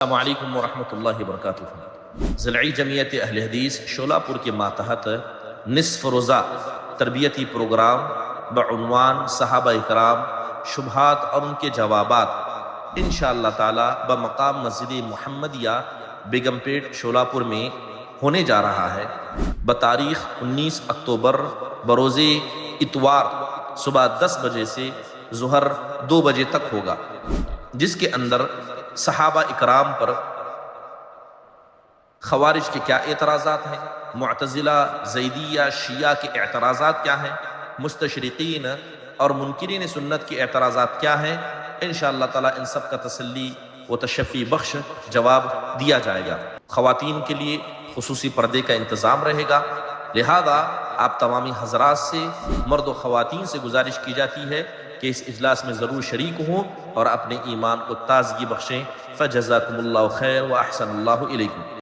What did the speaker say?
السلام علیکم ورحمۃ اللہ وبرکاتہ۔ ضلعی جمعیت اہل حدیث شولہ پور کے ماتحت نصف روزہ تربیتی پروگرام بعنوان صحابہ اکرام شبہات اور ان کے جوابات انشاءاللہ تعالی بمقام مسجد محمدیہ بیگم پیٹ شولہ پور میں ہونے جا رہا ہے۔ بتاریخ 19 اکتوبر بروز اتوار صبح 10 بجے سے ظہر 2 بجے تک ہوگا، جس کے اندر صحابہ اکرام پر خوارج کے کیا اعتراضات ہیں، معتزلہ زیدیہ شیعہ کے اعتراضات کیا ہیں، مستشرقین اور منکرین سنت کے اعتراضات کیا ہیں، انشاءاللہ تعالی ان سب کا تسلی و تشفی بخش جواب دیا جائے گا۔ خواتین کے لیے خصوصی پردے کا انتظام رہے گا، لہذا آپ تمامی حضرات سے مرد و خواتین سے گزارش کی جاتی ہے کہ اس اجلاس میں ضرور شریک ہوں اور اپنے ایمان کو تازگی بخشیں۔ فجزاکم اللہ خیر و احسن اللہ علیکم۔